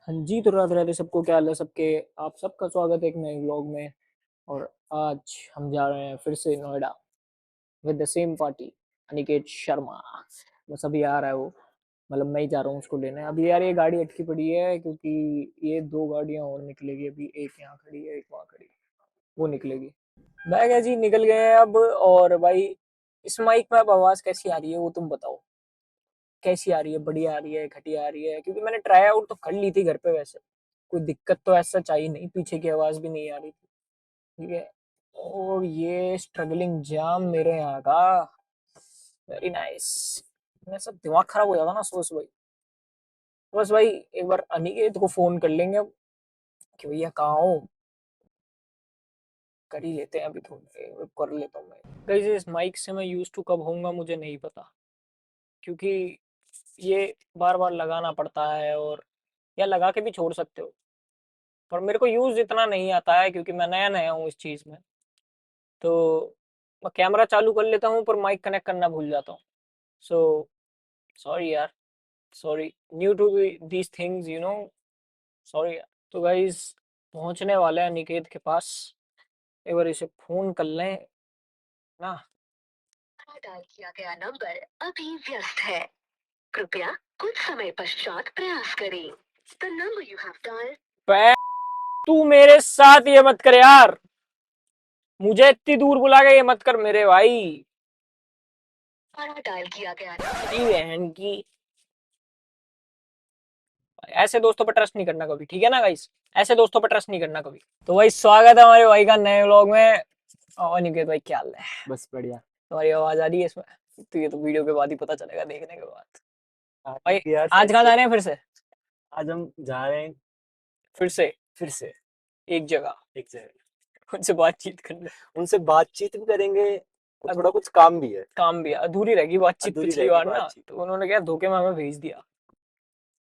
हाँ जी, तो राधे राधे सबको, क्या हाल है सबके। आप सबका स्वागत है एक नए व्लॉग में। और आज हम जा रहे हैं फिर से Noida with the same party, Aniket Sharma. बस अभी आ रहा है वो, मतलब मैं ही जा रहा हूँ उसको लेने। अभी यार ये गाड़ी अटकी पड़ी है क्योंकि ये दो गाड़ियाँ और निकलेगी अभी, एक यहाँ खड़ी है एक वहाँ खड़ी है, वो निकलेगी। मैं क्या जी, निकल गए हैं अब। और भाई इस माइक में अब आवाज़ कैसी आ रही है वो तुम बताओ। कैसी आ रही है, बढ़िया आ रही है, घटिया आ रही है? क्योंकि मैंने ट्राई आउट तो कर ली थी घर पे, वैसे कोई दिक्कत तो ऐसा चाहिए नहीं, पीछे की आवाज भी नहीं आ रही थी। ठीक है। और ये स्ट्रगलिंग जाम मेरे यहाँ का, वेरी नाइस। मैं सब दिमाग खराब हो जाता ना सोच भाई। बस भाई एक बार अनिकेत को फोन कर लेंगे अब कि भैया कहाँ हो। कर ही लेते हैं अभी, थोड़ी कर लेता हूँ मैं। गाइस इस माइक से मैं यूज टू कब होऊंगा मुझे नहीं पता, क्योंकि ये बार बार लगाना पड़ता है। और या लगा के भी छोड़ सकते हो, पर मेरे को यूज इतना नहीं आता है क्योंकि मैं नया नया हूँ इस चीज में। तो मैं कैमरा चालू कर लेता हूँ पर माइक कनेक्ट करना भूल जाता हूँ। सो सॉरी यार, sorry, new to these things you know. Sorry यार। तो गाइज पहुंचने वाले हैं निकेत के पास, एक बार इसे फोन कर लें ना। डायल किया गया नंबर अभी व्यस्त है, कृपया कुछ समय पश्चात प्रयास करें। The number you have dialled. तू मेरे साथ ये मत कर यार, मुझे इतनी दूर बुला के ये मत कर मेरे भाई। डायल किया गया बहन की। ऐसे दोस्तों पर ट्रस्ट नहीं करना कभी, ठीक है ना गाइस। ऐसे दोस्तों पर ट्रस्ट नहीं करना कभी। तो भाई स्वागत है हमारे भाई का नए व्लॉग में। और निकेत भाई क्या हाल है? बस बढ़िया। तुम्हारी आवाज आ रही है इसमें? तो ये तो वीडियो के बाद ही पता चलेगा, देखने के बाद। भाई यार आज सेट कहाँ पे जा रहे हैं फिर से? आज हम जा रहे हैं फिर से से एक जगह एक जगह। उनसे बातचीत करने। उनसे बातचीत भी करेंगे और अब थोड़ा कुछ काम भी है। काम भी है, अधूरी रहेगी बातचीत अधूरी पिछली रहेगी बार ना, बातचीत। तो उन्होंने क्या धोखे में हमें भेज दिया।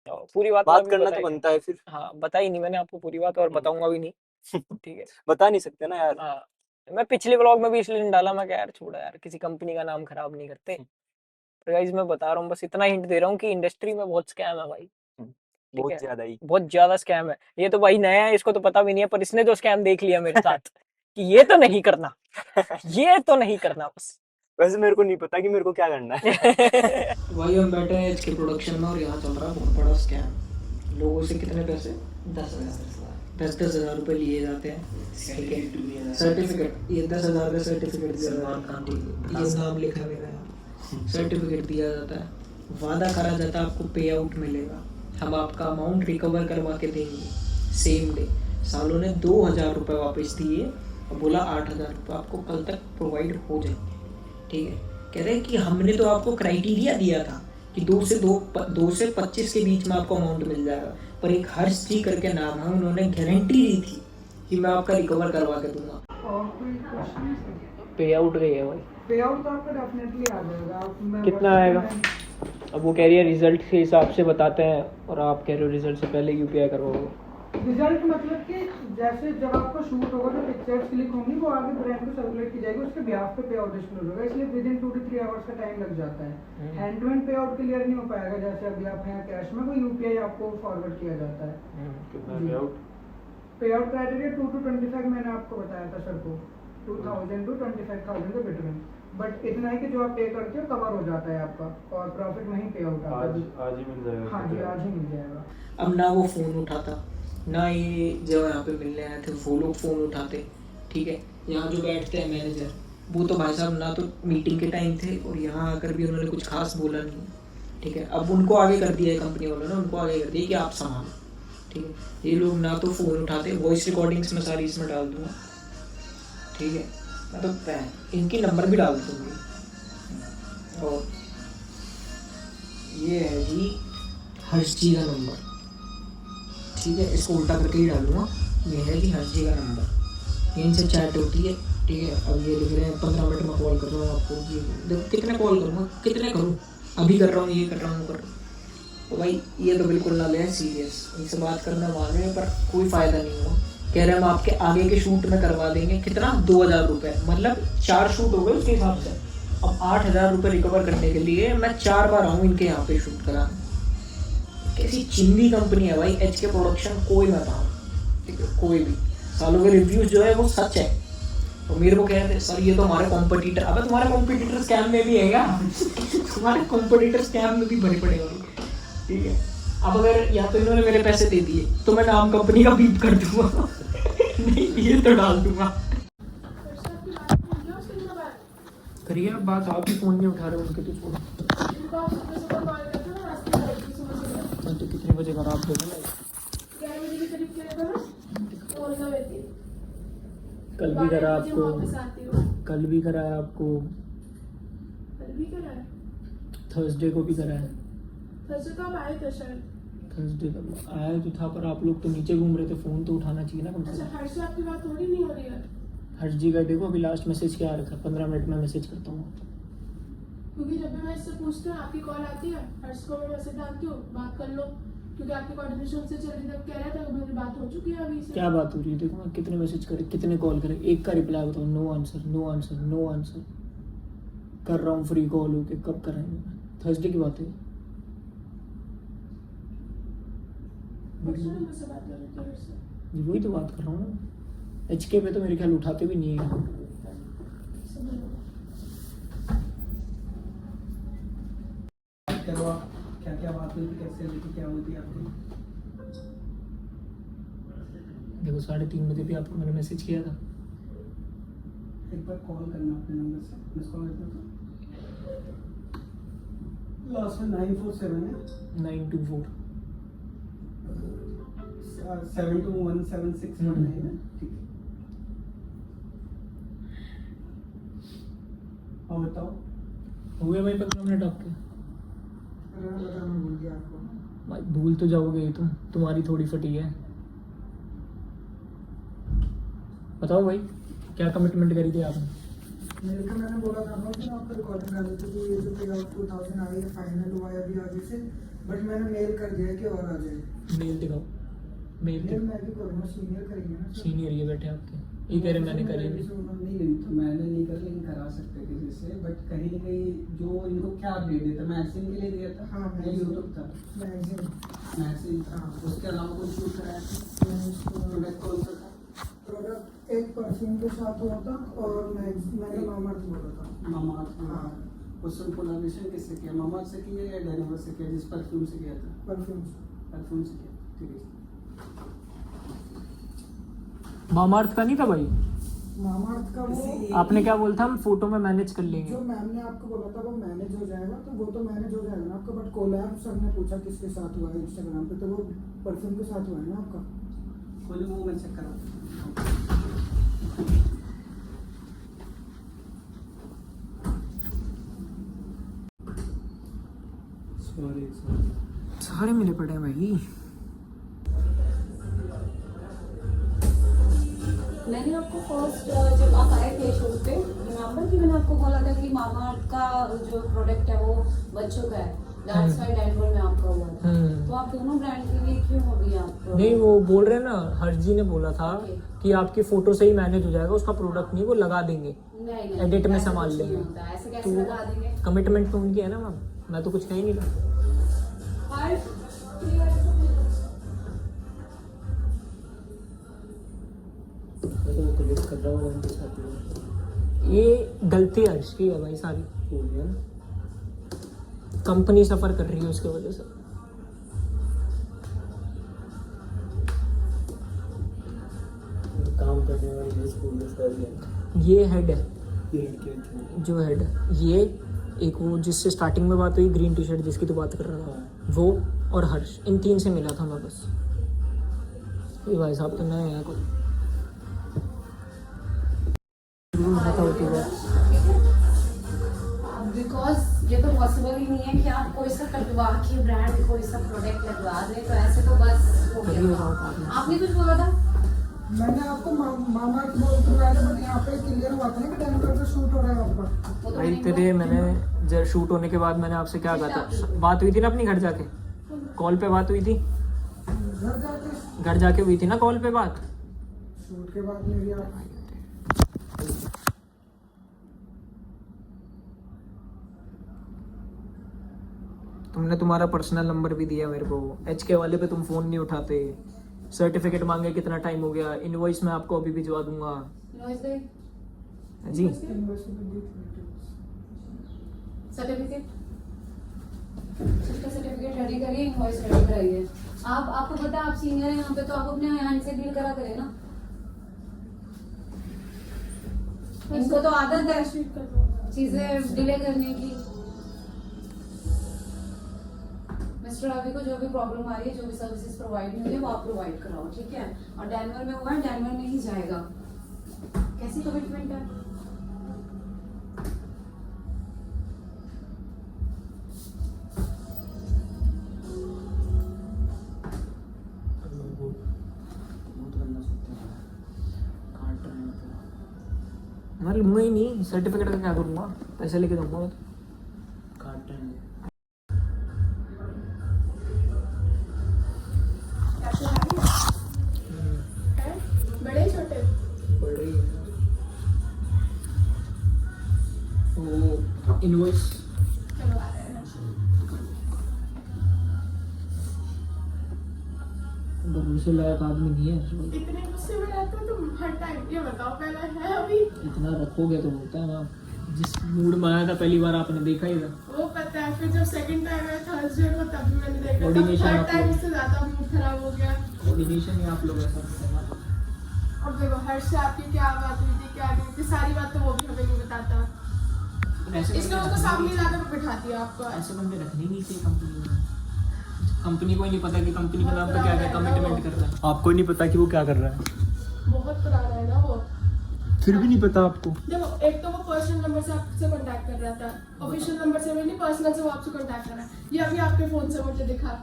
तो पूरी बात तो बात अभी करना तो बताई नहीं। बनता है फिर। हाँ बताई नहीं मैंने आपको पूरी बात, और बताऊंगा भी नहीं। ठीक है। बता नहीं सकते ना यार। हाँ, मैं पिछले व्लॉग में भी इसलिए नहीं डाला, मैं क्या यार छोड़ा यार, किसी कंपनी का नाम खराब नहीं करते। तो गाइस मैं बता रहा हूँ, बस इतना हिंट दे रहा हूँ कि इंडस्ट्री में बहुत स्कैम है भाई। ठीक बहुत है, ज्यादा ही। बहुत ज्यादा स्कैम है। ये तो भाई नया है, इसको तो पता भी नहीं है, पर इसने जो स्कैम देख लिया मेरे साथ कि ये तो नहीं करना, ये तो नहीं करना बस। वैसे मेरे को नहीं पता कि मेरे को क्या करना है। भाई हम बैठे हैं इसके प्रोडक्शन में और यहाँ चल रहा है बहुत बड़ा स्कैम। लोगों से कितने पैसे? 10,000 रुपए लिए जाते हैं। ठीक है, सर्टिफिकेट, ये 10,000 का सर्टिफिकेट दिया जाता है। ठीक है, ये नाम लिखा है मेरा यहाँ। सर्टिफिकेट दिया जाता है, वादा करा जाता है आपको पे आउट मिलेगा, हम आपका अमाउंट रिकवर करवा के देंगे सेम डे। सालों ने 2,000 रुपये वापस दिए और बोला 8,000 रुपये आपको कल तक प्रोवाइड हो जाएंगे। ठीक है, कह रहे हैं कि हमने तो आपको क्राइटेरिया दिया था कि 2 से 25 के बीच में आपको अमाउंट मिल जाएगा, पर एक हर्ष जी करके नाम है, उन्होंने गारंटी दी थी कि मैं आपका रिकवर करवा के दूंगा। और कोई क्वेश्चन है? पे आउट गई है भाई। पे आउट तो आपका डेफिनेटली आ जाएगा। मैं कितना आएगा? अब वो कह रही है रिजल्ट के हिसाब से बताते हैं, और आप कह रहे हो रिजल्ट से पहले यूपीआई करवाओगे। रिजल्ट मतलब कि जैसे जब आपका शूट होगा, जो पिक्चर्स क्लिक होंगी वो आगे ब्रांड को सर्कुलेट की जाएगी, उसके ब्याज पे आउट डिस्क्लोज होगा, इसलिए विद इन 2 to 3 आवर्स का टाइम लग जाता है। हैंड टू हैंड पे आउट क्लियर नहीं हो पाएगा, जैसे अभी आप हैं कैश में, वो यूपीआई आपको फॉरवर्ड किया जाता है। कितना पे आउट? पे आउट क्राइटेरिया 2 to 25 मैंने आपको बताया था सर को, 2,000 to 25,000 के बिटवीन। बट इतना है कि जो आप पे करते हो कवर हो जाता है आपका, और प्रॉफिट वहीं पे आउट आता है। आज ही मिल जाएगा। हाँ जी, आज ही मिल जाएगा। अब ना वो फ़ोन उठाता, ना ये जो यहाँ पे मिलने आए थे वो लोग फ़ोन उठाते। ठीक है, यहाँ जो बैठते हैं मैनेजर, वो तो भाई साहब ना तो मीटिंग के टाइम थे और यहाँ आकर भी उन्होंने कुछ खास बोला नहीं। ठीक है, अब उनको आगे कर दिया है कंपनी वालों ने, उनको आगे कर दिया कि आप संभालो। ठीक है, ये लोग ना तो फ़ोन उठाते, वॉइस रिकॉर्डिंग्स में सारी इसमें डाल दूँगा। ठीक है, मैं तो इनकी नंबर भी डाल दूँगी। और ये है जी हर्ष जी का नंबर। ठीक है, इसको उल्टा करके ही डालूंगा। ये है जी हर्ष जी का नंबर, इनसे चैट होती है। ठीक है, अब ये लिख रहे हैं 15 मिनट में कॉल कर रहा हूँ आपको। जी देखो कितने कॉल करूँगा, कितने करूँ, अभी कर रहा हूँ, ये कर रहा हूँ, वो कर रहा हूँ। तो भाई ये तो बिल्कुल ना लें सीरियस, इनसे बात करना मान रहे हैं पर कोई फ़ायदा नहीं हुआ। कह रहे हैं हम आपके आगे के शूट में करवा देंगे, कितना? 2,000 रुपये, मतलब 4 शूट हो गए उसके हिसाब से। अब 8,000 रुपये रिकवर करने के लिए मैं 4 बार आऊँ इनके यहाँ पे शूट कराने। कैसी चिंदी कंपनी है भाई एचके प्रोडक्शन, कोई मत आओ, ठीक है, कोई भी। सालों के रिव्यूज जो है वो सच है। तो मेरे को कहते सर ये तो हमारे कॉम्पिटिटर, अबे तुम्हारे कॉम्पिटिटर स्कैम में भी है क्या? तुम्हारे कॉम्पिटिटर स्कैम में भी भरे पड़े होंगे, ठीक है। अब अगर या तो इन्होंने मेरे पैसे दे दिए तो मैं नाम कंपनी का बीप कर दूंगा, नहीं ये तो डाल दूंगा। करिए आप बात, आप ही फोन नहीं उठा रहे उनके, तो छोड़ो। तो कितने बजे करा आप देखो ना, कल भी करा आपको, कल भी करा है आपको, थर्सडे को भी करा है। थर्सडे तक आया तो था, पर आप लोग तो नीचे घूम रहे थे, फोन तो उठाना चाहिए ना कम से कम। हर्ष से आपकी बात थोड़ी नहीं हो रही है, हर्ष जी का देखो अभी लास्ट मैसेज क्या आ रखा, 15 मिनट में मैसेज करता हूँ। क्योंकि जब भी मैं इससे पूछती हूँ आपकी कॉल आती है, हर्ष को मैं मैसेज डालती हूँ बात कर लो, क्योंकि आपकी कोऑर्डिनेशन से चल रही थी, कह रहा था मेरी बात हो चुकी है अभी से। क्या बात हो रही है? देखो मैं कितने मैसेज करे, कितने कॉल करे, एक का रिप्लाई बताओ, no answer, no answer, no answer. कर रहा हूँ फ्री कॉल होके, कब कराएंगे? थर्सडे की बात है। परसों भी मुझसे बात कर रही थी हर्ष से। जी वही तो बात कर रहा हूँ ना, एचके पे तो मेरे ख्याल उठाते भी नहीं है। समझ लो। करो आप, क्या क्या बात हुई थी, कैसे हुई थी, क्या हुई थी आपकी? देखो 3:30 बजे भी आपको मैंने मैसेज किया था। एक बार कॉल करना अपने नंबर से, मिस कॉल करता था। लास्ट में 947 है, 924 721761 है, ठीक है। और बताओ। हुए भाई 15 मिनट आपके? मैं भूल गया आपको। भाई भूल तो जाओगे ही तुम, तुम्हारी थोड़ी फटी है। बताओ भाई क्या कमिटमेंट करी थी आपने? मेरे को मैंने बोला था ना कि मैं आपको रिकॉर्डिंग कर देती थी, ये जो पे आउट 2000 आई है, फाइनल हुआ है अभी आगे से, बट मैंने मेल कर दिया कि और आ जाए। मेल दिखाओ, मेल मेल मैं भी करूँगा, सीनियर करेंगे ना। सीनियर ये बैठे आपके, ये कह रहे मैंने करी नहीं। नहीं तो मैंने नहीं कर, लेकिन करा सकते किसी से, बट कहीं ना कहीं जो इनको क्या अपडेट देता, मैगजीन के लिए दिया था। हाँ यूट्यूब था, मैगजीन था, उसके अलावा कुछ शूट कराया था। प्रोडक्ट कौन सा था? प्रोडक्ट एक परफ्यूम के साथ हुआ था, और मैंने मामाअर्थ बोला था। मामाअर्थ, हाँ। उससे कोलैबोरेशन किससे किया, मामाअर्थ से किया या डायनामो से किया? जिस परफ्यूम से किया था, परफ्यूम से किया, ठीक है। मामाअर्थ का नहीं था भाई, मामाअर्थ का वो आपने क्या बोला था, हम फोटो में मैनेज कर लेंगे। जो मैम ने आपको बोला था वो मैनेज हो जाएगा, तो वो तो मैनेज हो जाएगा ना आपका, बट कोलैब सर ने पूछा किसके साथ हुआ है इंस्टाग्राम पे, तो वो परफ्यूम के साथ हुआ है ना आपका। खोलो वो मैं चेक करा। सारे मिले पड़े हैं भाई। मैंने आपको फर्स्ट जब आप आए थे शो पे, रिमेम्बर कि मैंने आपको बोला था कि मामाअर्थ का जो प्रोडक्ट है वो बच्चों का है, दैट्स व्हाई डेनवर में आपका हुआ था। तो आप दोनों ब्रांड के लिए क्यों अभी आप नहीं वो बोल रहे हैं ना, हर्ष जी ने बोला था कि आपकी फोटो से ही मैनेज हो जाएगा, उसका प्रोडक्ट नहीं वो लगा देंगे, नहीं एडिट में ऐसा संभाल कुछ नहीं लेंगे। होता, ऐसे कैसे तो लगा देंगे? कमिटमेंट तो उनकी है ना मैम, मैं तो कुछ कह ही नहीं रहा। ये गलती हर्ष की है भाई सारी, कंपनी सफर कर रही है उसके वजह से। काम करने वाली स्कूल ये हेड है, जो हेड है ये, एक वो जिससे स्टार्टिंग में बात हुई ग्रीन टी शर्ट जिसकी तो बात कर रहा था, वो और हर्ष, इन 3 से मिला था मैं बस। ये भाई साहब तो नए हैं कोई होती है। बिकॉज ये तो पॉसिबल ही नहीं है कि आप कोई सा कटवा के ब्रांड कोई सा प्रोडक्ट लगवा दें, तो ऐसे तो बस हो गया। आपने कुछ बोला था? मैंने आपको मामाअर्थ बोल करवाया था, बट यहाँ पे क्लियर हुआ था ना कि डेनवर पे शूट हो रहा है आपका। वो तो भाई मैंने तेरे मैंने जब शूट होने के बाद मैंने आपसे क्या कहा था, बात हुई थी ना अपनी घर जाके, कॉल पे बात हुई थी, घर जाके हुई थी ना कॉल पे बात। शूट के बाद मेरी आप तुमने तुम्हारा पर्सनल नंबर भी दिया मेरे को, HK वाले पे तुम फोन नहीं उठाते, सर्टिफिकेट मांगे कितना टाइम हो गया, इनवॉइस मैं आपको अभी भिजवा दूंगा नॉइस दे जी। सर्टिफिकेट सर्टिफिकेट रेडी करिए, इनवॉइस रेडी कराइए। आपको पता है आप सीनियर हैं यहाँ पे, तो आप अपने हैंड से डील करा करें ना। इनको तो आदत है चीजें डिले करने की। मिस्टर रवि को जो भी प्रॉब्लम आ रही है, जो भी सर्विसेज प्रोवाइड नहीं हुई है, वो आप प्रोवाइड कराओ, ठीक है। और डेनवर में हुआ है, डेनवर में ही जाएगा। कैसी कमिटमेंट है? मैं लूंगा ही नहीं, सर्टिफिकेट का क्या करूंगा, पैसे लेके दूंगा मैं तो। कैसे आ रही है? बड़े छोटे? बढ़ रही है वो इनवॉइस चलो आ रहे हैं। भरोसे लायक आदमी नहीं है इस वक्त। इतने गुस्से में रहते हो तुम हर टाइम, ये बताओ पहले है अभी? इतना रखोगे तो होता है ना, जिस मूड में आया था पहली बार आपने देखा ही था। वो पता है, फिर जब सेकंड टाइम है थर्सडे को तब भी मैंने देखा, तब Coordination हर आप टाइम लोग- उससे ज्यादा मूड खराब हो गया। कोऑर्डिनेशन ही आप लोग ऐसा करते हैं। अब देखो हर्ष से आपकी क्या बात हुई थी, क्या नहीं थी, सारी बात तो वो भी हमें नहीं बताता, ऐसे इसलिए उसको सामने लाकर बिठा दिया आपको। ऐसे बंदे रखने नहीं चाहिए कंपनी में। कंपनी को ही नहीं पता कि कंपनी के नाम पे क्या क्या कमिटमेंट कर रहा है। आपको ही नहीं पता कि वो क्या कर रहा है, बहुत पुराना है ना वो। फिर भी नहीं पता आपको। देखो एक तो वो पर्सनल नंबर से आपसे कांटेक्ट कर रहा था, ऑफिशियल नंबर से भी नहीं, पर्सनल से वो आपसे कांटेक्ट कर रहा है, ये अभी आपके फोन से मुझे दिखा।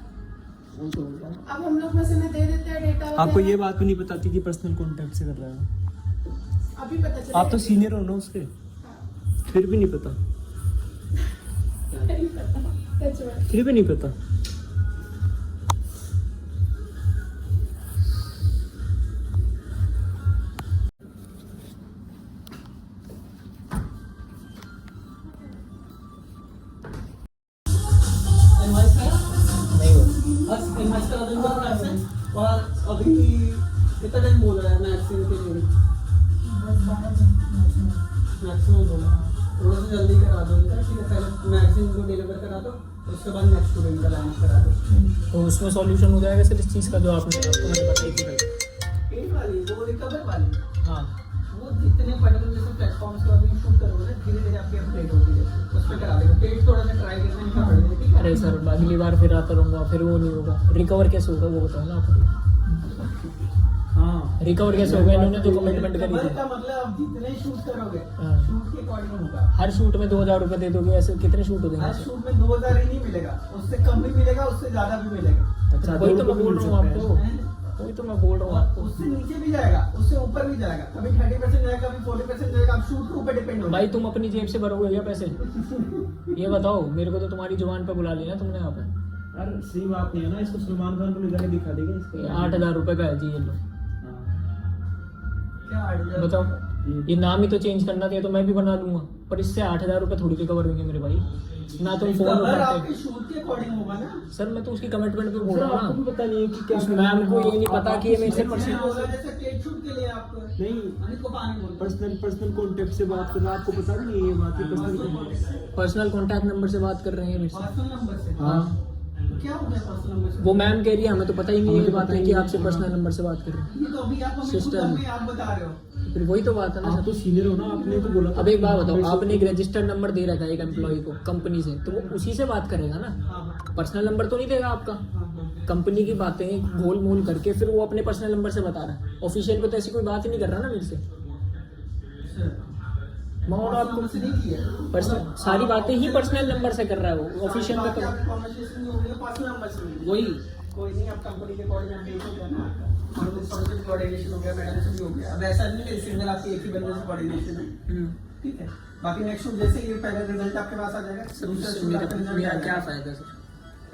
वो तो हो गया ना। अब हम लोग वैसे में दे देते हैं डेटा आपको वगैरह। ये बात भी नहीं पता थी कि पर्सनल कांटेक्ट से कर रहा है। अभी पता चला। आप तो सीनियर हो ना उसके, हाँ, फिर भी नहीं पता, नहीं पता, सच में। फिर भी नहीं पता। नहीं हुआ। और अभी कितना टाइम बोल रहा है मैक्सिमम के लिए? मैक्सिमम बोला, थोड़ा सा जल्दी करा दो इनका, ठीक है। पहले मैक्सिमम को डिलीवर करा दो, उसके बाद नेक्स्ट स्टूडेंट का लाइन करा दो। तो उसमें सॉल्यूशन हो जाएगा सर इस चीज़ का जो आपने बताई थी भाई। पेड वाली, वो रिकवर वाली, हाँ वो जितने पर्टिकुलर जैसे प्लेटफॉर्म्स पर अभी शूट करोगे ना, धीरे धीरे आपकी अपडेट होती है, उस पर करा देगा। पेड थोड़ा सा ट्राई करने का पड़ेगा, ठीक है। अरे सर अगली बार फिर आता रहूँगा, फिर वो नहीं होगा। रिकवर कैसे होगा वो बताओ ना आप। हाँ, रिकवर कैसे होगा, इन्होंने जो कमिटमेंट करी रिकवर थी। का मतलब आप जितने शूट करोगे, हाँ। शूट के अकॉर्डिंग होगा। हर शूट में 2000 रुपये दे दोगे, ऐसे कितने शूट हो हर देंगे? शूट में 2000 ही नहीं मिलेगा, उससे कम भी मिलेगा, उससे ज्यादा भी मिलेगा। अच्छा वही तो मैं बोल रहा हूँ आपको, हैं? वही तो मैं बोल रहा हूँ और आपको। उससे नीचे भी जाएगा, उससे ऊपर भी जाएगा, कभी 30% जाएगा, कभी 40% जाएगा। आप शूट के ऊपर डिपेंड होगा। भाई तुम अपनी जेब से भरोगे क्या पैसे? ये बताओ मेरे को, तो तुम्हारी जुबान पे बुला लिया तुमने यहाँ पे। यार सही बात नहीं है ना, इसको सलमान खान को ले जाके दिखा देगा इसको। 8000 रुपये का है जी ये लो, क्या आइडिया बताओ। ये नाम ही तो चेंज करना था, तो मैं भी बना लूंगा, पर इससे 8000 रुपये थोड़ी रिकवर होंगे मेरे भाई। ना तुम फोन कवर उठाते। आपके शूट के अकॉर्डिंग होगा ना। सर मैं तो उसकी कमिटमेंट पे बोल सर, रहा हूँ आपको भी ना। पता नहीं है कि क्या उस करना मैम है। को ये नहीं पता कि ये मेरे से आप- पर्सनल होगा जैसे पेड शूट के लिए आपको नहीं, अनिल को पानी बोलते हैं। पर्सनल कांटेक्ट से बात करना आपको पता भी नहीं है ये बात की। पर्सनल पर्सनल कॉन्टैक्ट नंबर से बात कर रहे हैं मेरे से। पर्सनल नंबर से हाँ क्या हो गया पर्सनल नंबर से? वो मैम कह रही है हमें तो पता ही नहीं है हमें ये तो बात पता है ही कि नहीं आपसे है। पर्सनल नंबर से बात कर रहे हैं। ये तो अभी आप हमें खुद सिस्टम। अभी आप बता रहे हो। फिर वही तो बात है ना आप सर। तो सीनियर हो ना, आपने तो बोला था। अब एक बात बताओ, आपने एक रजिस्टर्ड नंबर दे रखा है एक एम्प्लॉय को कंपनी से, तो वो उसी से बात करेगा ना, हाँ हाँ पर्सनल नंबर तो नहीं देगा आपका। हाँ। कंपनी की बातें गोल मोल करके फिर वो अपने पर्सनल नंबर से बता रहा है। ऑफिशियल पे तो ऐसी कोई बात ही नहीं कर रहा ना मेरे से। मैं और पर्सनल आपको नंबर से नहीं किया। पर्सनल सारी बातें ही पर्सनल नंबर से कर रहा है वो, ऑफिशियल पे तो कॉन्वर्सेशन नहीं हो रही है, पर्सनल नंबर से हुई है। वही। कोई नहीं, अब कंपनी के अकॉर्डिंग अपडेट हो गया ना आपका, और सर्विस कोऑर्डिनेशन हो गया, मैडम से भी हो गया। अब ऐसा नहीं है सिंगल आपकी एक ही बंदे से कोऑर्डिनेशन है, ठीक है। बाकी नेक्स्ट शूट जैसे ये पहला रिजल्ट आपके पास आ जाएगा, दूसरा शूट आपका रिजल्ट मेरा आएगा। क्या फायदा सर?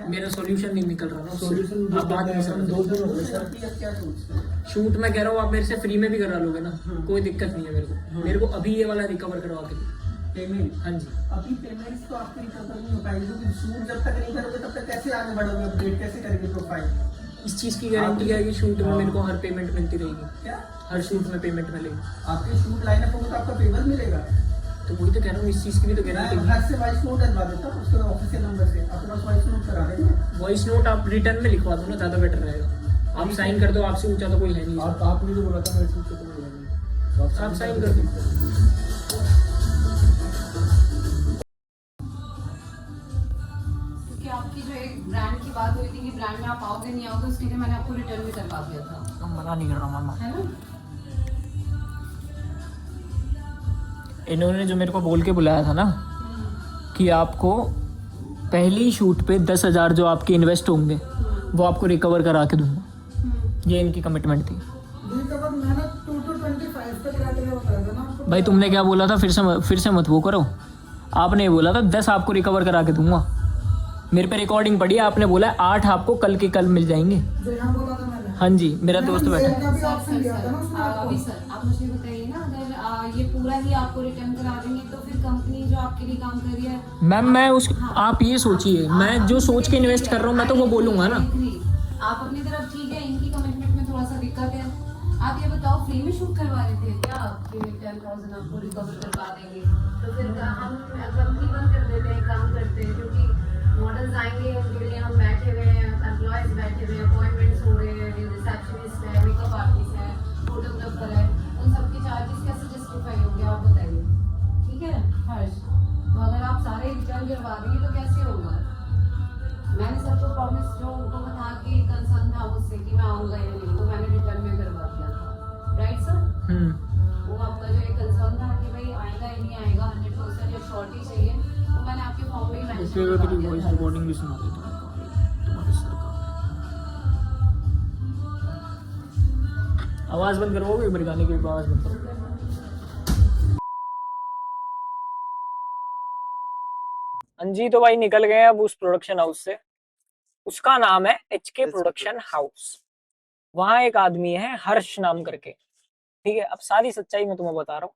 मेरा सॉल्यूशन नहीं निकल रहा ना उससे। सॉल्यूशन आप बात नहीं समझ दो दिन हो गए दूसरा सर। आपकी अब क्या शूट? शूट मैं कह रहा हूँ आप मेरे से फ्री में भी करा लोगे ना, कोई दिक्कत नहीं है मेरे को। मेरे को अभी ये वाला रिकवर करवा के दो। पेमेंट, हाँ जी। अभी पेमेंट्स तो आपकी रिकवर नहीं हो पाएगी क्योंकि शूट जब तक नहीं करोगे तब तक कैसे आगे बढ़ोगे, अपडेट कैसे करेंगे प्रोफाइल? इस चीज़ की गारंटी है कि शूट में मेरे को हर पेमेंट मिलती रहेगी, क्या हर शूट में पेमेंट मिलेगी। आपके शूट लाइनअप होगा तो आपका पेमेंट मिलेगा? तो वही तो कह रहा हूँ, इस चीज़ की भी तो मैं गारंटी घर से वॉइस नोट डलवा देता हूँ उसके ऑफिशियल नंबर से, आपके पास वॉइस नोट करा देंगे। वॉइस नोट आप रिटर्न में लिखवा दो ना, ज़्यादा बेटर रहेगा। आप साइन कर दो, आपसे ऊंचा तो कोई है नहीं। आपने जो बोला था मेरे से तो बोला नहीं, तो आप साइन कर दो। क्योंकि आपकी जो एक ब्रांड की बात हुई थी कि ब्रांड में आप आओगे नहीं आओगे, उसके लिए मैंने आपको रिटर्न भी करवा दिया था, हम मना नहीं कर रहा मामा। है ना? इन्होंने जो मेरे को बोल के बुलाया था ना कि आपको पहली शूट पे 10,000 जो आपके इन्वेस्ट होंगे वो आपको रिकवर करा के दूंगा, ये इनकी कमिटमेंट थी। रिकवर मैंने 2 to 25 का क्राइटेरिया बताया था ना आपको। भाई तुमने क्या बोला था, फिर से मत वो करो। आपने ये बोला था 10 आपको रिकवर करा के दूंगा, मेरे पे रिकॉर्डिंग पड़ी है, आपने बोला 8 आपको कल के कल मिल जाएंगे। जो यहाँ बोला था मैंने। हाँ जी, मेरा दोस्त बैठा है। का भी ऑप्शन दिया था ना उसमें आपको। अभी सर आप मुझे बताइए ना, अगर ये पूरा ही आपको रिटर्न करा देंगे तो फिर कंपनी जो आपके लिए काम कर रही है, मैम मैं उस आप ये सोचिए, मैं जो सोच के इन्वेस्ट कर रहा हूँ मैं तो वो बोलूँगा ना। आप अपनी तरफ ठीक है, इनकी कमिटमेंट में थोड़ा सा दिक्कत है। आप ये बताओ, फ्री में शूट करवा रहे थे क्या आपके 10,000 आपको रिकवर करवा देंगे? तो फिर हम कंपनी बंद कर देते हैं, काम करते हैं, क्योंकि मॉडल्स आएंगे उनके लिए हम बैठे हुए हैं, एम्प्लॉयज बैठे हुए हैं, अपॉइंटमेंट्स हो रहे हैं, रिसेप्शनिस्ट है, मेकअप आर्टिस्ट है, फोटोग्राफर है, उन सबके चार्जेस कैसे जस्टिफाई होंगे आप बताइए। ठीक है हर्ष, तो अगर आप सारे रिटर्न करवा देंगे तो कैसे होगा? मैंने सबको प्रॉमिस जो उनको था कि कंसर्न था मुझसे कि मैं आऊँगा या नहीं, तो मैंने रिटर्न में करवा दिया था, राइट सर? वो आपका जो एक कंसर्न था कि भाई आएगा या नहीं आएगा, 100% या शॉर्ट ही चाहिए, तो मैंने आपके फॉर्म में ही मेंशन करवा दिया था। रिकॉर्डिंग भी सुना देता हूँ तुम्हारे सर का। आवाज़ बंद करवाओगे, मेरे गाने की आवाज़ बंद करो। हाँ जी, तो भाई निकल गए अब उस प्रोडक्शन हाउस से। उसका नाम है HK प्रोडक्शन हाउस। वहां एक आदमी है हर्ष नाम करके, ठीक है। अब सारी सच्चाई मैं तुम्हें बता रहा हूँ,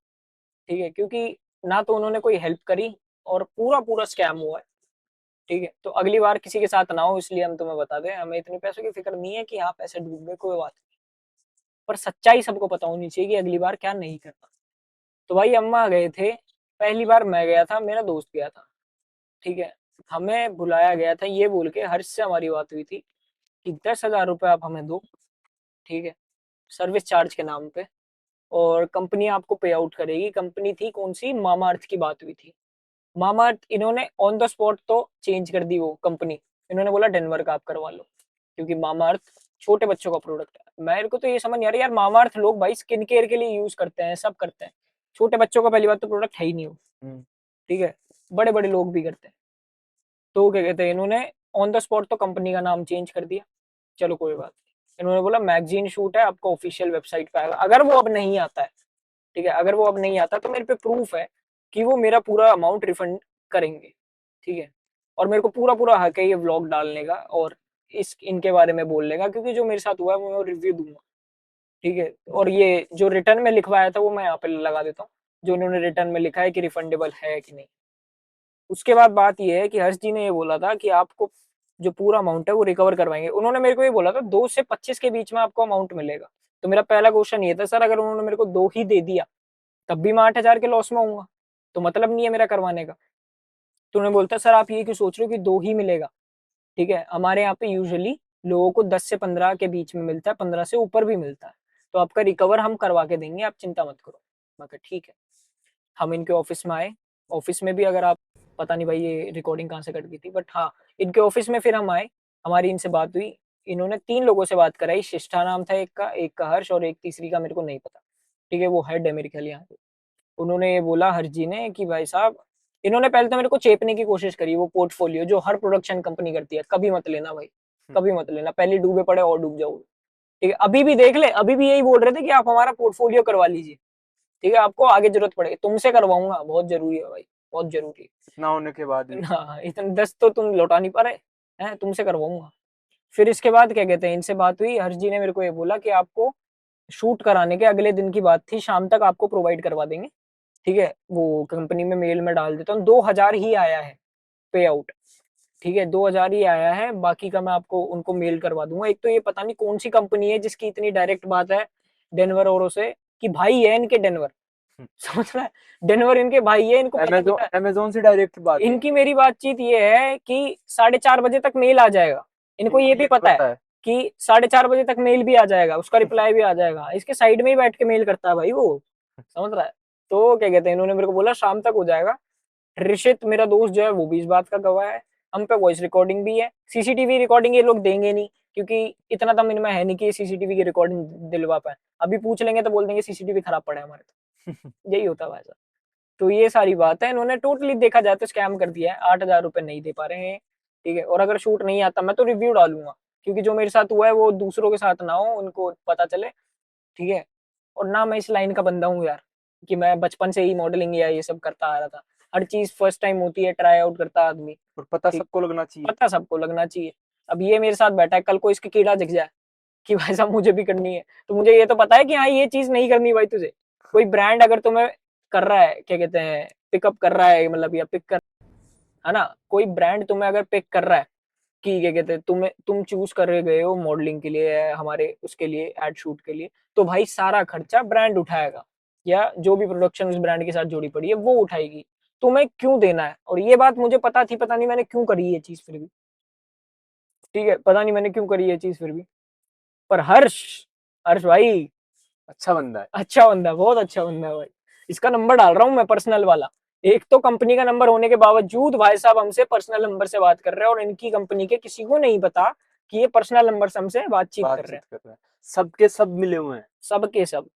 ठीक है, क्योंकि ना तो उन्होंने कोई हेल्प करी और पूरा पूरा स्कैम हुआ है, ठीक है। तो अगली बार किसी के साथ ना हो इसलिए हम तुम्हें बता दें, हमें इतने पैसों की फिक्र नहीं है कि हाँ पैसे डूब गए, कोई बात नहीं, पर सच्चाई सबको पता होनी चाहिए कि अगली बार क्या नहीं करना। तो भाई अम्मा गए थे, पहली बार मैं गया था, मेरा दोस्त गया था, ठीक है। हमें बुलाया गया था ये बोल के, हर्ष से हमारी बात हुई थी कि 10,000 रुपये आप हमें दो, ठीक है, सर्विस चार्ज के नाम पे, और कंपनी आपको पे आउट करेगी। कंपनी थी कौन सी, मामाअर्थ की बात हुई थी। मामाअर्थ इन्होंने ऑन द स्पॉट तो चेंज कर दी वो कंपनी, इन्होंने बोला डेनवर का आप करवा लो, क्योंकि मामाअर्थ छोटे बच्चों का प्रोडक्ट है। मेरे को तो ये समझ नहीं आ रहा यार, मामाअर्थ लोग भाई स्किन केयर के लिए यूज करते हैं, सब करते हैं, छोटे बच्चों का पहली बात तो प्रोडक्ट है ही नहीं हो, ठीक है, बड़े बड़े लोग भी करते हैं। तो क्या कहते हैं, इन्होंने ऑन द स्पॉट तो कंपनी का नाम चेंज कर दिया, चलो कोई बात नहीं। इन्होंने बोला मैगजीन शूट है, आपको ऑफिशियल वेबसाइट पे आएगा। अगर वो अब नहीं आता है, ठीक है, अगर वो अब नहीं आता तो मेरे पे प्रूफ है कि वो मेरा पूरा अमाउंट रिफंड करेंगे, ठीक है। और मेरे को पूरा पूरा हक है ये व्लॉग डालने का और इनके बारे में बोलने का, क्योंकि जो मेरे साथ हुआ है वो मैं रिव्यू दूंगा, ठीक है। और ये जो रिटर्न में लिखवाया था वो मैं यहाँ पे लगा देता हूँ, जो उन्होंने रिटर्न में लिखा है कि रिफंडेबल है कि नहीं। उसके बाद बात ये है कि हर्ष जी ने ये बोला था कि आपको जो पूरा अमाउंट है वो रिकवर करवाएंगे। उन्होंने मेरे को ये बोला था 2 से 25 के बीच में आपको अमाउंट मिलेगा। तो मेरा पहला क्वेश्चन ये था, सर अगर उन्होंने मेरे को 2 ही दे दिया तब भी मैं 8,000 के लॉस में होऊंगा, तो मतलब नहीं है मेरा करवाने का। तो उन्होंने बोलता सर आप ये क्यों सोच रहे हो कि 2 ही मिलेगा, ठीक है, हमारे यहाँ पे यूजुअली लोगों को 10 से 15 के बीच में मिलता है, 15 से ऊपर भी मिलता है, तो आपका रिकवर हम करवा के देंगे, आप चिंता मत करो। मैं कहा ठीक है। हम इनके ऑफिस में आए, ऑफिस में भी अगर आप, पता नहीं भाई ये रिकॉर्डिंग कहाँ से कट गई थी, बट हाँ इनके ऑफिस में फिर हम आए, हमारी इनसे बात हुई। इन्होंने 3 लोगों से बात कराई, शिष्ठा नाम था एक का हर्ष, और एक तीसरी का मेरे को नहीं पता, ठीक है, वो हेड है मेरे ख्याल यहाँ पे। उन्होंने ये बोला हर्ष जी ने कि भाई साहब, इन्होंने पहले तो मेरे को चेपने की कोशिश करी, वो पोर्टफोलियो जो हर प्रोडक्शन कंपनी करती है, कभी मत लेना भाई, कभी मत लेना, पहले डूबे पड़े और डूब जाओगे, ठीक है। अभी भी देख ले, अभी भी यही बोल रहे थे कि आप हमारा पोर्टफोलियो करवा लीजिए, ठीक है, आपको आगे जरूरत पड़ेगी, तुमसे करवाऊंगा, बहुत जरूरी है भाई, बहुत जरूरी है। इतना होने के बाद भी हाँ, इतने 10 तो तुम लौटा नहीं पा रहे हैं, तुमसे करवाऊंगा। फिर इसके बाद क्या कहते हैं, इनसे बात हुई, हर्ष जी ने मेरे को ये बोला कि आपको शूट कराने के अगले दिन की बात थी, शाम तक आपको प्रोवाइड करवा देंगे, ठीक है, वो कंपनी में मेल में डाल देता हूँ, 2000 ही आया है पे आउट, ठीक है, 2000 ही आया है, बाकी का मैं आपको उनको मेल करवा दूंगा। एक तो ये पता नहीं कौन सी कंपनी है जिसकी इतनी डायरेक्ट बात है डेनवर और से कि भाई है इनके डेनवर, समझ रहा है, डेनवर इनके भाई है, इनको पता अमेजोन है। अमेजोन से डायरेक्ट बात है। इनकी मेरी बातचीत ये है कि 4:30 बजे तक मेल आ जाएगा, इनको ये भी पता है कि 4:30 बजे तक मेल भी आ जाएगा, उसका रिप्लाई भी आ जाएगा, इसके साइड में ही बैठ के मेल करता है भाई वो, समझ रहा है। तो क्या कहते हैं, इन्होंने मेरे को बोला शाम तक हो जाएगा। ऋषित मेरा दोस्त जो है वो भी इस बात का गवाह है, हम पे वॉइस रिकॉर्डिंग भी है, सीसीटीवी रिकॉर्डिंग ये लोग देंगे नहीं, क्योंकि इतना दम इनमें है नहीं कि सीसीटीवी की रिकॉर्डिंग दिलवा पाए। अभी पूछ लेंगे तो बोल देंगे सीसीटीवी खराब पड़ा है हमारे तो यही होता है वैसा। तो ये सारी बात है, इन्होंने टोटली देखा जाए तो स्कैम कर दिया है, 8,000 रुपए नहीं दे पा रहे हैं, ठीक है। और अगर शूट नहीं आता मैं तो रिव्यू डालूंगा, क्योंकि जो मेरे साथ हुआ है वो दूसरों के साथ ना हो, उनको पता चले, ठीक है। और ना मैं इस लाइन का बंदा हूँ यार, कि मैं बचपन से ही मॉडलिंग या ये सब करता आ रहा था, हर चीज फर्स्ट टाइम होती है, ट्राई आउट करता आदमी, और पता ठीक। सबको लगना चाहिए। पता सबको लगना चाहिए। अब ये मेरे साथ बैठा है, कल को इसकी कीड़ा दिख जाए कि भाई साहब मुझे भी करनी है, तो मुझे ये तो पता है कि हाँ ये चीज नहीं करनी भाई तुझे। कोई ब्रांड अगर तुम्हें कर रहा है, क्या कहते हैं, पिकअप कर रहा है, मतलब या पिक कर, है ना, कोई ब्रांड तुम्हें अगर पिक कर रहा है कि क्या कहते हैं, तुम चूज कर गए हो मॉडलिंग के लिए, हमारे उसके लिए एड शूट के लिए, तो भाई सारा खर्चा ब्रांड उठाएगा, या जो भी प्रोडक्शन उस ब्रांड के साथ जुड़ी पड़ी है वो उठाएगी, तुम्हें क्यों देना है। और ये बात मुझे पता थी, पता नहीं मैंने क्यों करी ये चीज फिर भी, ठीक है, पता नहीं मैंने क्यों करी ये चीज फिर भी। पर हर्ष हर्ष भाई अच्छा बंदा है। अच्छा बंदा, बहुत अच्छा बंदा है भाई। इसका नंबर डाल रहा हूँ मैं पर्सनल वाला, एक तो कंपनी का नंबर होने के बावजूद भाई साहब हमसे पर्सनल नंबर से बात कर रहे हैं, और इनकी कंपनी के किसी को नहीं पता कि ये पर्सनल नंबर से हमसे बातचीत कर रहे हैं। सबके सब मिले हुए हैं, सबके सब।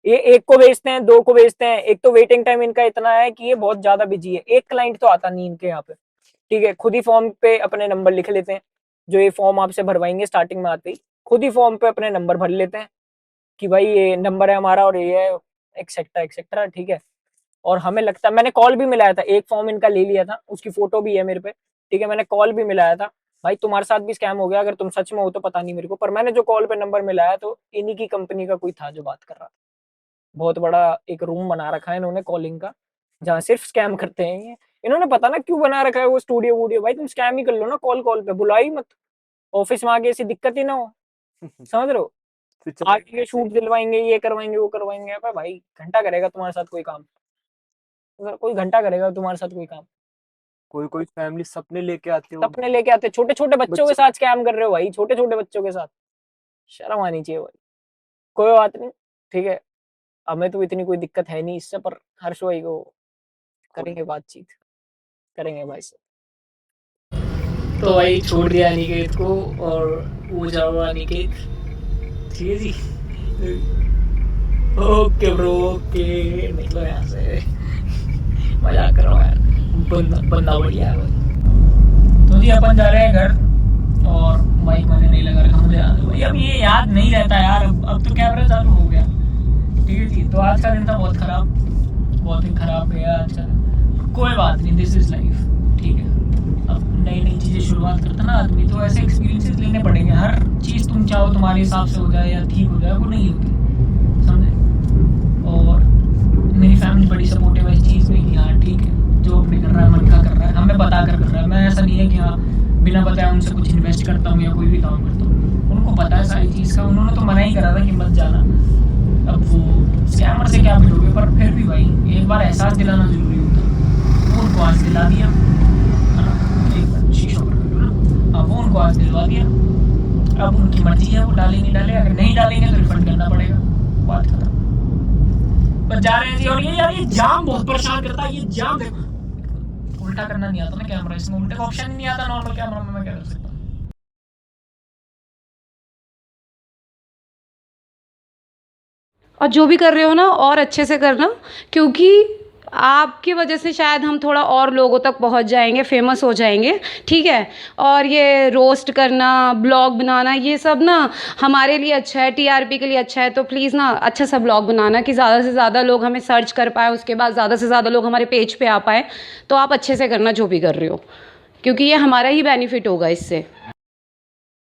ये एक को बेचते हैं, दो को बेचते हैं, एक तो वेटिंग टाइम इनका इतना है कि ये बहुत ज्यादा बिजी है, एक क्लाइंट तो आता नहीं इनके यहाँ पे, ठीक है। खुद ही फॉर्म पे अपने नंबर लिख लेते हैं, जो ये फॉर्म आपसे भरवाएंगे स्टार्टिंग में आते ही, खुद ही फॉर्म पे अपने नंबर भर लेते हैं कि भाई ये नंबर है हमारा और ये है एक्सेट्रा एक्सेट्रा, ठीक है। और हमें लगता है, मैंने कॉल भी मिलाया था, एक फॉर्म इनका ले लिया था, उसकी फोटो भी है मेरे पे, ठीक है। मैंने कॉल भी मिलाया था, भाई तुम्हारे साथ भी स्कैम हो गया, अगर तुम सच में हो तो पता नहीं मेरे को, पर मैंने जो कॉल पे नंबर मिलाया तो इन्हीं की कंपनी का कोई था जो बात कर रहा था। बहुत बड़ा एक रूम बना रखा है इन्होंने कॉलिंग का, जहाँ सिर्फ स्कैम करते हैं ये। इन्होंने पता ना क्यों बना रखा है वो स्टूडियो वूडियो, भाई तुम स्कैम ही कर लो ना, कॉल कॉल पे बुला ही मत, ऑफिस में आगे ऐसी दिक्कत ही ना हो, समझ रहे हो। आगे के शूट दिलवाएंगे, ये करवाएंगे वो करवाएंगे, भाई घंटा करेगा तुम्हारे साथ कोई काम, अगर कोई घंटा करेगा तुम्हारे साथ कोई काम। कोई कोई फैमिली सपने लेके आते हो, सपने लेके आते, छोटे छोटे बच्चों के साथ स्कैम कर रहे हो भाई, छोटे छोटे बच्चों के साथ, शर्म आनी चाहिए भाई। कोई बात नहीं, ठीक है, हमें तो इतनी कोई दिक्कत है नहीं इससे, पर हर्ष भाई को करेंगे बातचीत, करेंगे भाई से। तो भाई छोड़ दिया अनिकेत को, और वो जाओ अनिकेत, ठीक है जी, ओके ब्रो, ओके निकलो यहाँ से, मजाक कर रहा हूँ यार, बंदा बढ़िया है भाई। तो जी अपन जा रहे हैं घर, और माइक मैंने नहीं लगा रखा, मुझे याद है भाई, अब ये याद नहीं रहता यार, अब तो कैमरा चालू हो गया, ठीक है जी। तो आज का दिन था बहुत खराब, बहुत ही खराब गया आज का, कोई बात नहीं, दिस इज लाइफ, ठीक है। अब नई नई चीज़ें शुरुआत करता ना आदमी, तो ऐसे एक्सपीरियंसेस लेने पड़ेंगे, हर चीज़ तुम चाहो तुम्हारे हिसाब से हो जाए या ठीक हो जाए, वो नहीं होती, समझे। और मेरी फैमिली बड़ी सपोर्टिव है इस चीज़ में कि हाँ ठीक है, जो अपने कर रहा है मन का कर रहा है, हमें बता कर रहा है। मैं ऐसा नहीं है कि हाँ बिना बताए उनसे कुछ इन्वेस्ट करता हूँ या कोई भी काम करता हूँ, उनको पता है सारी चीज़ का, उन्होंने तो मना ही करा था कि मत जाना। अब वो स्कैमर से क्या मिलोगे, पर फिर भी भाई एक बार एहसास दिलाना जरूरी होता है, वो उनको आज दिला दिया, है ना, एक बार शीशों पर ना, अब वो उनको आज दिलवा दिया, अब उनकी मर्जी है वो डाले नहीं डाले, अगर नहीं डालेंगे तो रिफंड करना पड़ेगा, बात खत्म। बस जा रहे हैं जी। और ये यार ये जाम बहुत परेशान करता है, ये जाम देखो, उल्टा करना नहीं आता ना कैमरा, इसमें उल्टे का ऑप्शन नहीं आता नॉर्मल कैमरा में, मैं क्या कर सकता हूँ। और जो भी कर रहे हो ना और अच्छे से करना, क्योंकि आपकी वजह से शायद हम थोड़ा और लोगों तक पहुंच जाएंगे, फेमस हो जाएंगे, ठीक है। और ये रोस्ट करना, ब्लॉग बनाना, ये सब ना हमारे लिए अच्छा है, टीआरपी के लिए अच्छा है, तो प्लीज़ ना अच्छा सा ब्लॉग बनाना कि ज़्यादा से ज़्यादा लोग हमें सर्च कर पाए, उसके बाद ज़्यादा से ज़्यादा लोग हमारे पेज पे आ पाए। तो आप अच्छे से करना जो भी कर रहे हो, क्योंकि ये हमारा ही बेनिफिट होगा इससे।